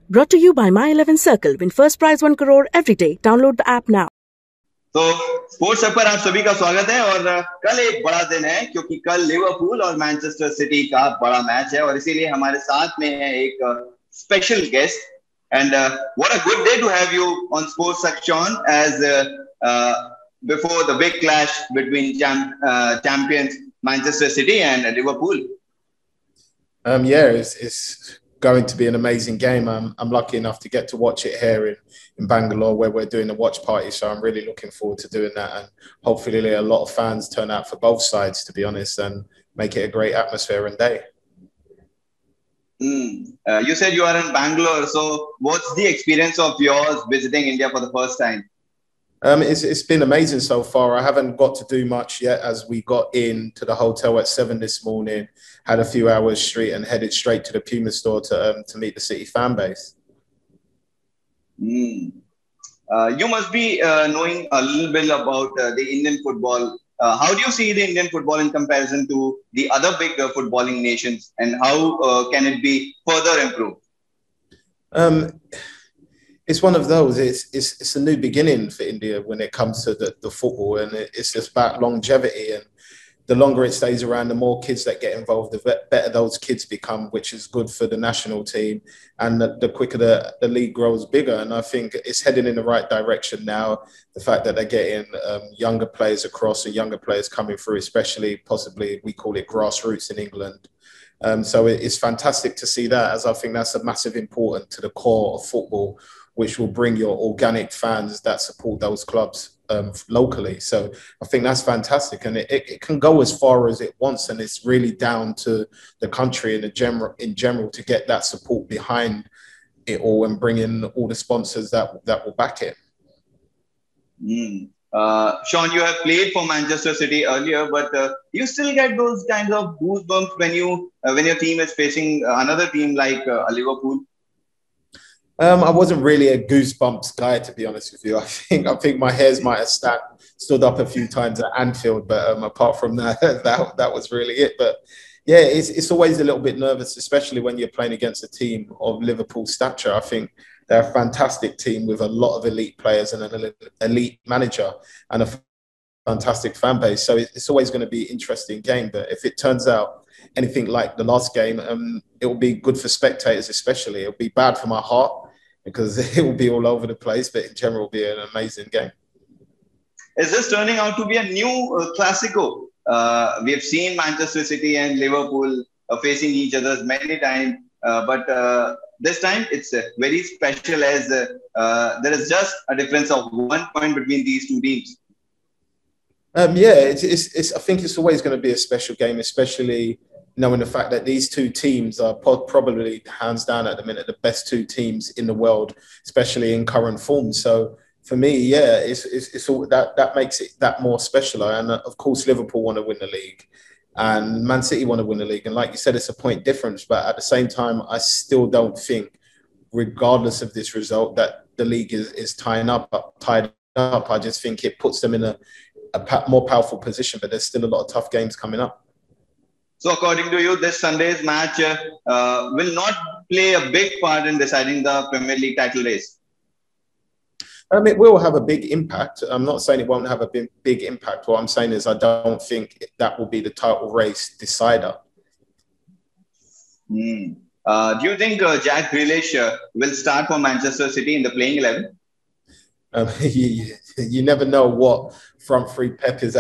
Brought to you by My 11 Circle. Win first prize 1 crore every day. Download the app now. तो sports hub पर आप सभी का स्वागत है। और कल एक बड़ा दिन है क्योंकि कल लिवरपूल और मैनचेस्टर सिटी का बड़ा मैच है और इसीलिए हमारे साथ में है एक special guest. And what a good day to have you on Sports Hub, Shaun, as before the big clash between champions Manchester City and Liverpool. Yeah, it's going to be an amazing game. I'm lucky enough to get to watch it here in Bangalore, where we're doing a watch party. So I'm really looking forward to doing that, and hopefully a lot of fans turn out for both sides, to be honest, and make it a great atmosphere and day. You said you are in Bangalore, so what's the experience of yours visiting India for the first time? It's been amazing so far. I haven't got to do much yet, as we got in to the hotel at 7 this morning, had a few hours straight and headed straight to the Puma store to meet the City fan base. You must be knowing a little bit about the Indian football. How do you see the Indian football in comparison to the other big footballing nations, and how can it be further improved? It's one of those. It's a new beginning for India when it comes to the football, and it's just about longevity. And the longer it stays around, the more kids that get involved, the better those kids become, which is good for the national team. And the quicker the league grows bigger. And I think it's heading in the right direction now. The fact that they're getting younger players across and younger players coming through, especially possibly we call it grassroots in England. So it's fantastic to see that, as I think that's a massive important to the core of football, which will bring your organic fans that support those clubs locally. So I think that's fantastic, and it can go as far as it wants, and it's really down to the country in general to get that support behind it all and bring in all the sponsors that will back it. Shaun, you have played for Manchester City earlier, but you still get those kinds of goosebumps when your team is facing another team like Liverpool. I wasn't really a goosebumps guy, to be honest with you. I think my hairs might have stood up a few times at Anfield, but apart from that, that was really it. But yeah, it's always a little bit nervous, especially when you're playing against a team of Liverpool stature. I think they're a fantastic team with a lot of elite players and an elite manager and a fantastic fan base. So it's always going to be an interesting game. But if it turns out anything like the last game, it will be good for spectators, especially. It'll be bad for my heart, because it will be all over the place, but in general, it will be an amazing game. Is this turning out to be a new Classico? We have seen Manchester City and Liverpool facing each other many times, but this time it's very special, as there is just a difference of 1 point between these two teams. Yeah, I think it's always going to be a special game, especially knowing the fact that these two teams are probably hands down at the minute the best two teams in the world, especially in current form. So for me, yeah, it's all that makes it that more special. And of course, Liverpool want to win the league, and Man City want to win the league. And like you said, it's a point difference. But at the same time, I still don't think, regardless of this result, that the league is tied up. I just think it puts them in a more powerful position. But there's still a lot of tough games coming up. So according to you, this Sunday's match will not play a big part in deciding the Premier League title race? It will have a big impact. I'm not saying it won't have a big impact. What I'm saying is I don't think that will be the title race decider. Do you think Jack Grealish will start for Manchester City in the playing 11? You never know what front three Pep is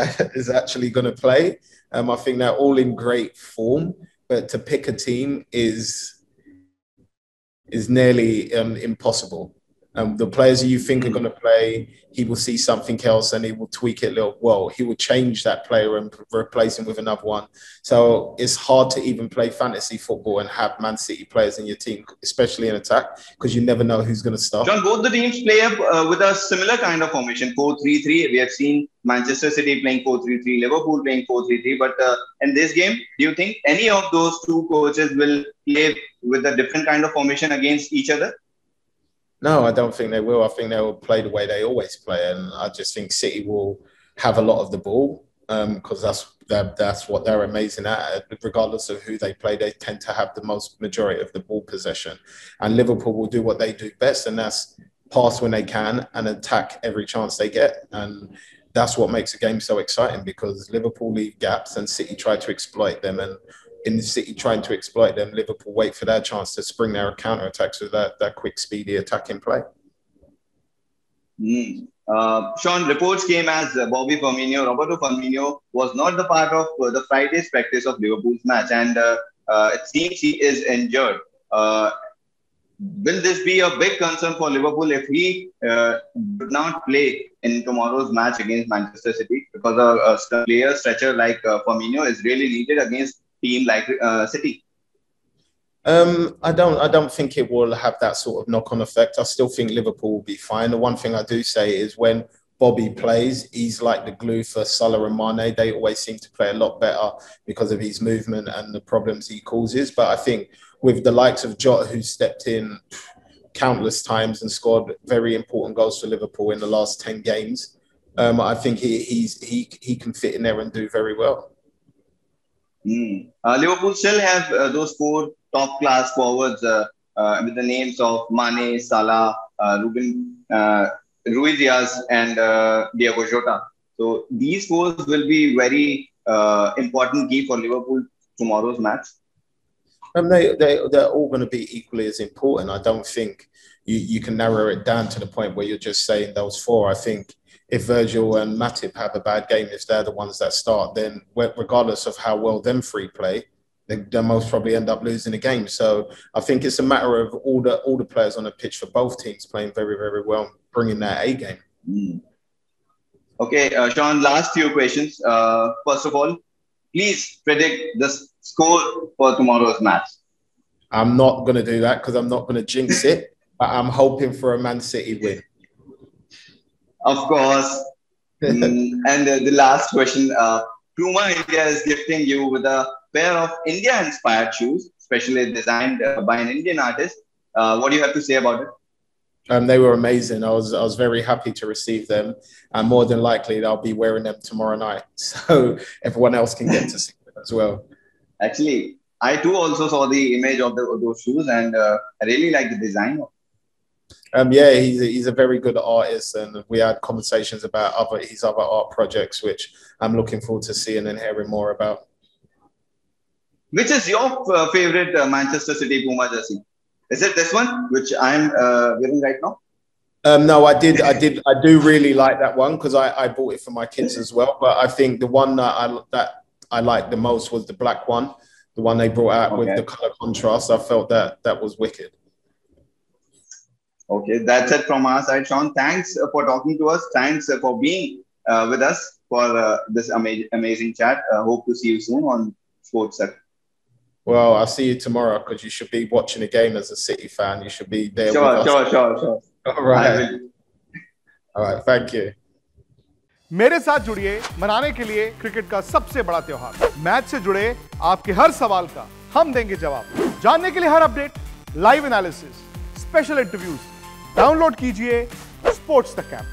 actually going to play. I think they're all in great form, but to pick a team is nearly impossible. The players you think are going to play, he will see something else and he will tweak it a little. Well, he will change that player and replace him with another one. So it's hard to even play fantasy football and have Man City players in your team, especially in attack, because you never know who's going to start. John, both the teams play up with a similar kind of formation, 4-3-3. We have seen Manchester City playing 4-3-3, Liverpool playing 4-3-3. But in this game, do you think any of those two coaches will play with a different kind of formation against each other? No, I don't think they will. I think they will play the way they always play. And I just think City will have a lot of the ball because that's that's what they're amazing at. Regardless of who they play, they tend to have the most majority of the ball possession. And Liverpool will do what they do best, and that's pass when they can and attack every chance they get. And that's what makes the game so exciting, because Liverpool leave gaps and City try to exploit them. And in the City trying to exploit them, Liverpool wait for their chance to spring their counter-attacks with that quick, speedy attacking play. Shaun, reports came as Roberto Firmino was not the part of the Friday's practice of Liverpool's match, and it seems he is injured. Will this be a big concern for Liverpool if he would not play in tomorrow's match against Manchester City? Because a player stretcher like Firmino is really needed against a team like City. I don't think it will have that sort of knock-on effect. I still think Liverpool will be fine. The one thing I do say is when Bobby plays, he's like the glue for Salah and Mane. They always seem to play a lot better because of his movement and the problems he causes. But I think with the likes of Jota, who stepped in countless times and scored very important goals for Liverpool in the last 10 games, I think he can fit in there and do very well. Liverpool still have those 4 top-class forwards with the names of Mane, Salah, Ruiz Diaz, and Diego Jota. So these 4 will be very important key for Liverpool tomorrow's match. They're all going to be equally as important. I don't think you can narrow it down to the point where you're just saying those 4. I think if Virgil and Matip have a bad game, if they're the ones that start, then regardless of how well them 3 play, they'll most probably end up losing the game. So I think it's a matter of all the players on the pitch for both teams playing very, very well, bringing their A game. Okay, Shaun, last few questions. First of all, please predict the score for tomorrow's match. I'm not going to do that because I'm not going to jinx it, but I'm hoping for a Man City win. Of course. And the last question, Puma India is gifting you with a pair of India-inspired shoes, specially designed by an Indian artist. What do you have to say about it? They were amazing. I was very happy to receive them, and more than likely I'll be wearing them tomorrow night, so everyone else can get to see them as well. Actually, I too also saw the image of those shoes, and I really like the design. Yeah, he's a very good artist, and we had conversations about his other art projects, which I'm looking forward to seeing and hearing more about. Which is your favorite Manchester City Puma jersey? Is it this one, which I'm wearing right now? No, I do really like that one because I bought it for my kids as well. But I think the one that I liked the most was the black one, the one they brought out with the color contrast. I felt that was wicked. Okay, that's it from our side, Shaun. Thanks for talking to us. Thanks for being with us for this amazing chat. Hope to see you soon on Sports Set. Well, I'll see you tomorrow because you should be watching the game as a City fan. You should be there. Sure. All right. All right. Thank you. मेरे साथ जुड़िए मनाने के लिए cricket का सबसे बड़ा त्योहार। मैच से जुड़े आपके हर सवाल का हम देंगे जवाब। जानने के लिए हर update, live analysis, special interviews, download कीजिए स्पोर्ट्स तक ऐप।